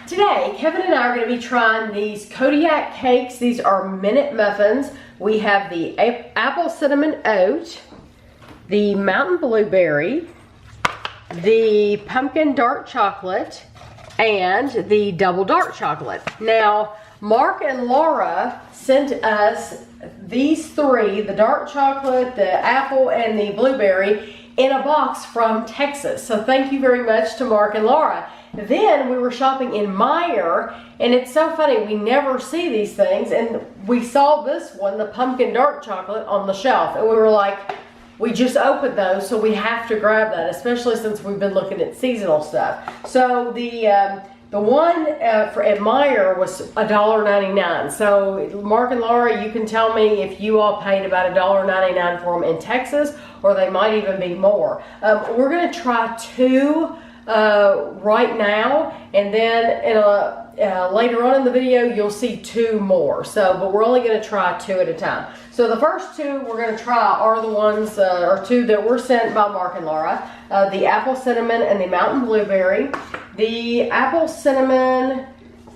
Today, Kevin and I are going to be trying these Kodiak Cakes. These are minute muffins. We have the Apple Cinnamon Oat, the Mountain Blueberry, the Pumpkin Dark Chocolate, and the Double Dark Chocolate. Now, Mark and Laura sent us these three, the dark chocolate, the apple, and the blueberry, in a box from Texas. So thank you very much to Mark and Laura. Then we were shopping in Meijer, and it's so funny, we never see these things, and we saw this one, the Pumpkin Dark Chocolate, on the shelf, and we were like, we just opened those, so we have to grab that, especially since we've been looking at seasonal stuff. So the one at Meijer was $1.99. So Mark and Laura, you can tell me if you all paid about $1.99 for them in Texas, or they might even be more. We're going to try two right now, and then in later on in the video you'll see two more. But we're only going to try two at a time. So the first two we're going to try are the ones, or two that were sent by Mark and Laura, the Apple Cinnamon and the Mountain Blueberry. The Apple Cinnamon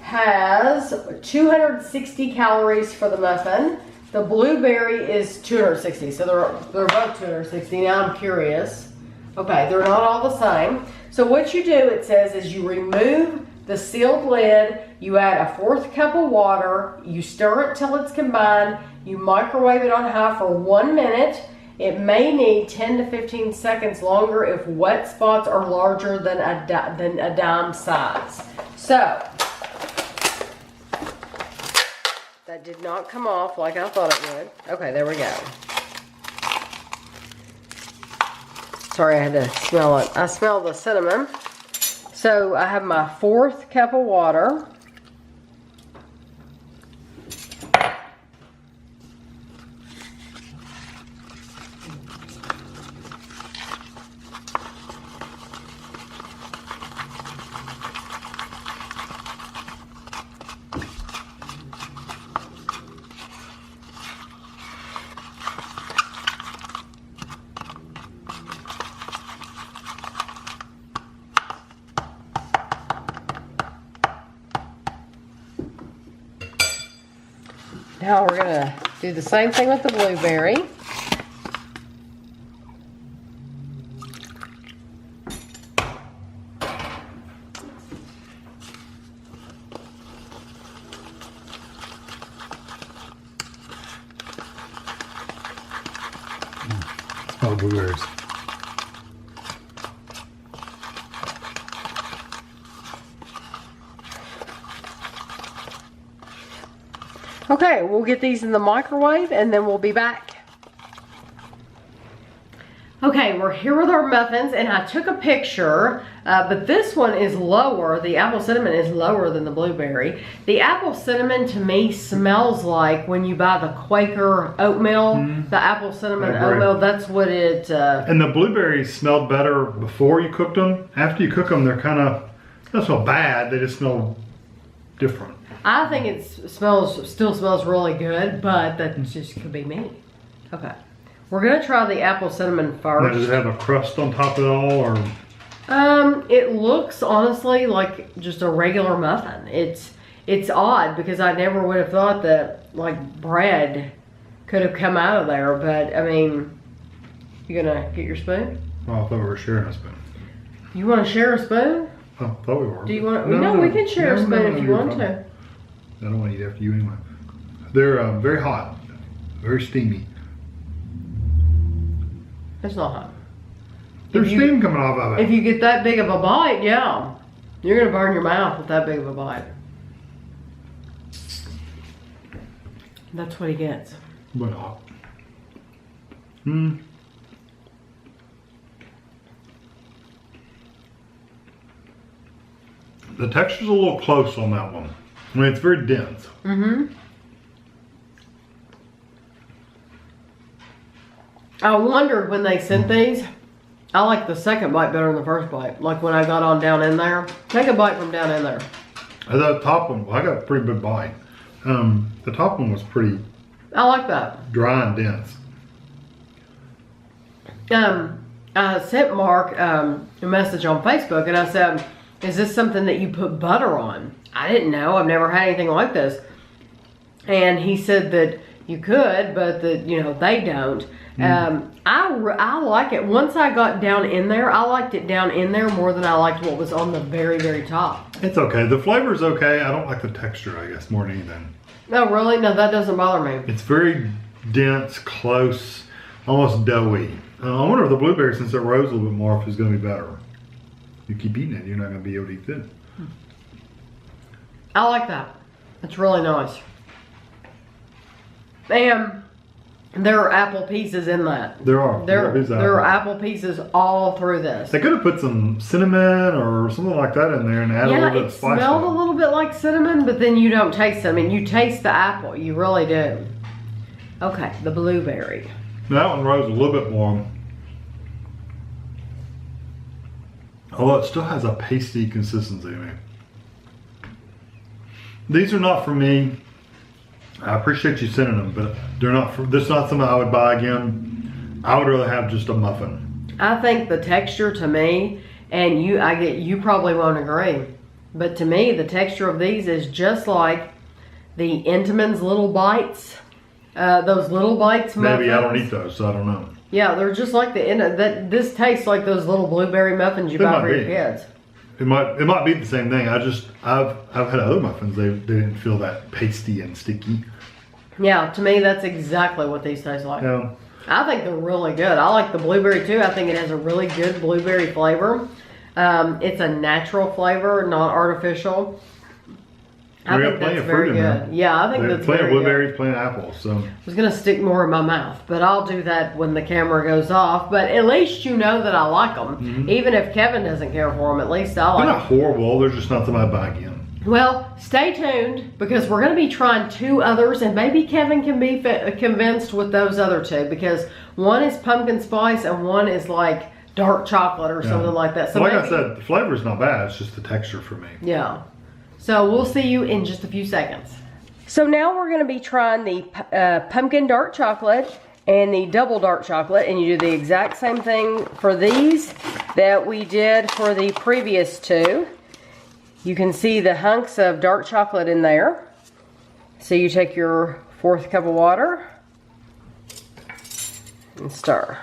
has 260 calories for the muffin. The blueberry is 260, so they're both 260. Now I'm curious. Okay, they're not all the same. So what you do, it says, is you remove the sealed lid, you add a 1/4 cup of water, you stir it till it's combined, you microwave it on high for 1 minute. It may need 10 to 15 seconds longer if wet spots are larger than a dime size. So, that did not come off like I thought it would. Okay, there we go. Sorry, I had to smell it. I smell the cinnamon. So I have my 1/4 cup of water. Now we're going to do the same thing with the blueberry. Oh, blueberries. Okay, we'll get these in the microwave and then we'll be back. Okay, we're here with our muffins, and I took a picture, but this one is lower. The apple cinnamon is lower than the blueberry. The apple cinnamon to me smells like when you buy the Quaker oatmeal, the apple cinnamon oatmeal, that's what it... And the blueberries smelled better before you cooked them. After you cook them, they're kind of, not so bad, they just smell different. I think it still smells really good, but that just could be me. Okay. We're going to try the apple cinnamon first. Now, does it have a crust on top of it all, or? It looks honestly like just a regular muffin. It's odd because I never would have thought that like bread could have come out of there, but I mean, you gonna get your spoon? Oh, I thought we were sharing a spoon. You want to share a spoon? Oh, I thought we were. Do you want? No, we can share a spoon if you want to. I don't want to eat after you anyway. They're very hot, very steamy. It's not hot. There's steam coming off of it. If you get that big of a bite, yeah, you're gonna burn your mouth with that big of a bite. That's what he gets. But hot. The texture's a little close on that one. I mean, it's very dense. I wondered when they sent these, I like the second bite better than the first bite. Like when I got on down in there. Take a bite from down in there. The top one, well, I got a pretty big bite. The top one was pretty... I like that. Dry and dense. I sent Mark a message on Facebook, and I said, is this something that you put butter on? I didn't know. I've never had anything like this. And he said that you could, but that, you know, they don't. I like it. Once I got down in there, I liked it down in there more than I liked what was on the very, very top. It's okay. The flavor's okay. I don't like the texture, I guess, more than anything. No, really? No, that doesn't bother me. It's very dense, close, almost doughy. I wonder if the blueberry, since it rose a little bit more, if it's going to be better. You keep eating it, you're not going to be able to eat it. I like that. It's really nice. And there are apple pieces in that. There are. There are apple pieces all through this. They could have put some cinnamon or something like that in there and add a little bit of spice. Yeah, it smelled a little bit like cinnamon, but then you don't taste it. I mean, you taste the apple. You really do. Okay, the blueberry. That one rose a little bit more. Although it still has a pasty consistency to me. These are not for me. I appreciate you sending them, but they're not for, this is not something I would buy again. I would rather have just a muffin. I think the texture to me, and you probably won't agree, but to me the texture of these is just like the Entenmann's Little Bites. Those Little Bites muffins. Maybe I don't eat those, so I don't know. Yeah, they're just like this tastes like those little blueberry muffins you buy for your kids. It might be the same thing. I've had other muffins. They didn't feel that pasty and sticky. Yeah, to me that's exactly what these taste like. Yeah. I think they're really good. I like the blueberry too. I think it has a really good blueberry flavor. It's a natural flavor, not artificial. I think that's very good. Yeah, I think that's very good. Plenty of blueberries, plenty of apples. So I was gonna stick more in my mouth, but I'll do that when the camera goes off. But at least you know that I like them, even if Kevin doesn't care for them. At least I like them. They're not horrible. They're just not something I'd buy again. Well, stay tuned because we're gonna be trying 2 others, and maybe Kevin can be convinced with those other 2 because one is pumpkin spice and one is like dark chocolate or something like that. So like I said, the flavor's not bad. It's just the texture for me. Yeah. So we'll see you in just a few seconds. So now we're going to be trying the pumpkin dark chocolate and the double dark chocolate, and you do the exact same thing for these that we did for the previous 2. You can see the hunks of dark chocolate in there. So you take your 4th cup of water and stir.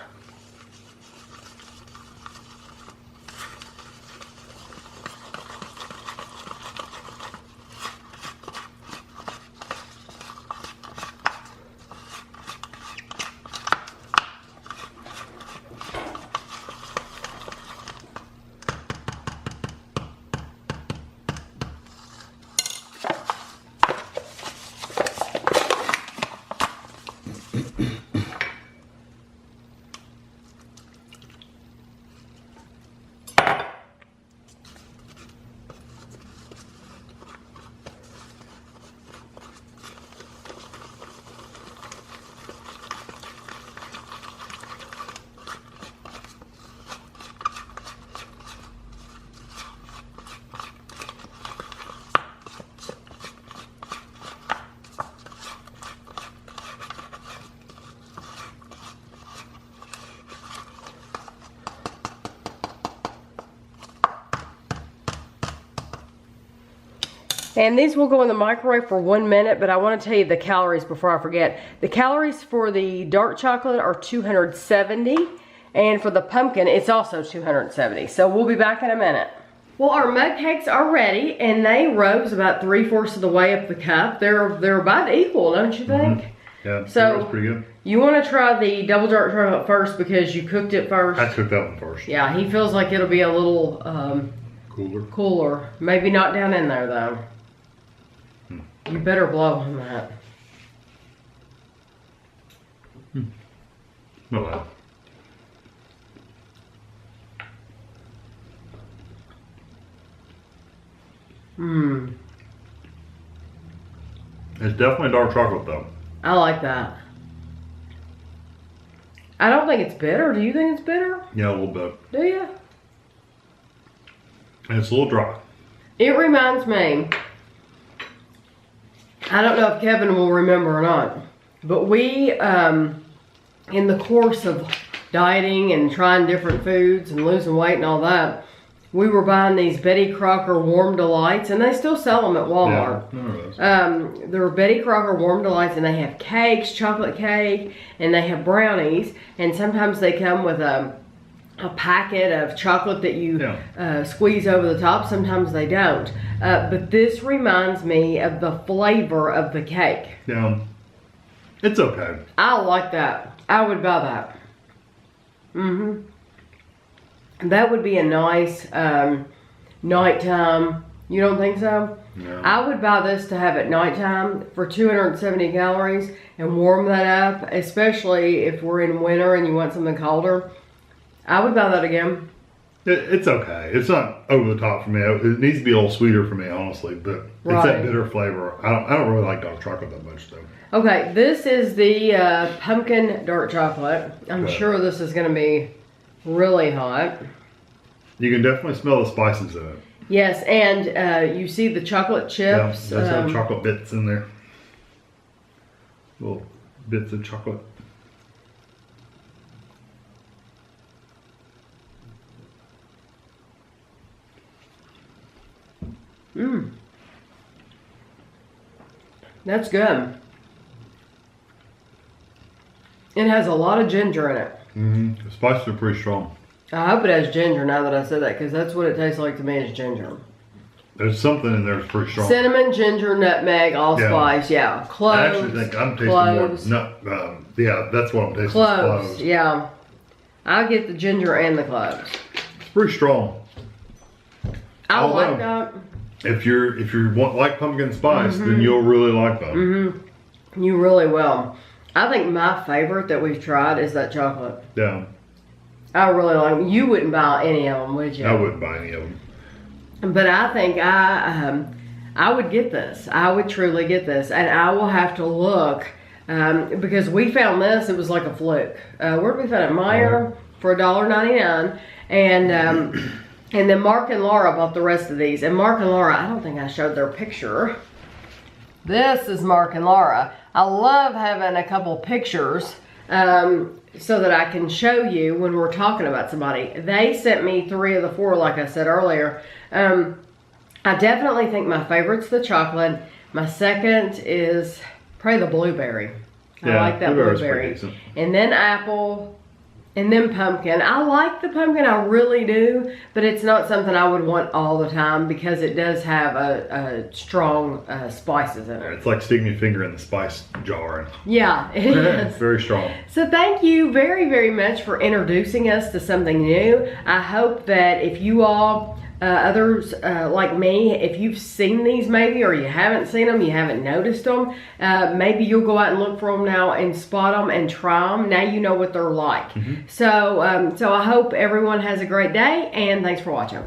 And these will go in the microwave for 1 minute, but I want to tell you the calories before I forget. The calories for the dark chocolate are 270, and for the pumpkin, it's also 270. So we'll be back in a minute. Well, our mug cakes are ready, and they rose about 3/4 of the way up the cup. They're about equal, don't you think? Yeah, so that's pretty good. You want to try the double dark chocolate first because you cooked it first. I cooked that one first. Yeah, he feels like it'll be a little cooler. Maybe not down in there though. You better blow on that. Oh well. It's definitely dark chocolate though. I like that. I don't think it's bitter. Do you think it's bitter? Yeah, a little bit. Do you? And it's a little dry. It reminds me, I don't know if Kevin will remember or not, but we, in the course of dieting and trying different foods and losing weight and all that, we were buying these Betty Crocker Warm Delights, and they still sell them at Walmart. Yeah, they're Betty Crocker Warm Delights, and they have cakes, chocolate cake, and they have brownies, and sometimes they come with a packet of chocolate that you squeeze over the top. Sometimes they don't. But this reminds me of the flavor of the cake. Yeah. It's okay. I like that. I would buy that. That would be a nice nighttime. You don't think so? No. I would buy this to have at nighttime for 270 calories and warm that up, especially if we're in winter and you want something colder. I would buy that again. It's okay. It's not over the top for me. It needs to be a little sweeter for me, honestly. But it's that bitter flavor. I don't really like dark chocolate that much, though. Okay, this is the pumpkin dark chocolate. I'm sure this is going to be really hot. You can definitely smell the spices in it. Yes, and you see the chocolate chips. Yeah, there's some chocolate bits in there. Little bits of chocolate. That's good. It has a lot of ginger in it. The spices are pretty strong. I hope it has ginger now that I said that, because that's what it tastes like to me, is ginger. There's something in there that's pretty strong. Cinnamon, ginger, nutmeg, allspice, Cloves. I actually think I'm tasting more yeah, that's what I'm tasting. Cloves, yeah. I'll get the ginger and the cloves. It's pretty strong. I like that. If you like pumpkin spice, then you'll really like them. You really will. I think my favorite that we've tried is that chocolate. Yeah. I really like them. You wouldn't buy any of them, would you? I wouldn't buy any of them. But I think I would get this. I would truly get this. And I will have to look, because we found this, it was like a fluke. Where did we find it? Meijer for $1.99. And then Mark and Laura bought the rest of these. And Mark and Laura, I don't think I showed their picture. This is Mark and Laura. I love having a couple pictures so that I can show you when we're talking about somebody. They sent me 3 of the 4, like I said earlier. I definitely think my favorite's the chocolate. My second is probably the blueberry. I like that blueberry. And then apple. And then pumpkin. I like the pumpkin, I really do, but it's not something I would want all the time because it does have a strong spices in it. It's like sticking your finger in the spice jar. Yeah, it is. It's very strong. So thank you very, very much for introducing us to something new. I hope that if you all, others like me, if you've seen these maybe, or you haven't seen them, you haven't noticed them, maybe you'll go out and look for them now and spot them and try them. Now you know what they're like. So I hope everyone has a great day, and thanks for watching.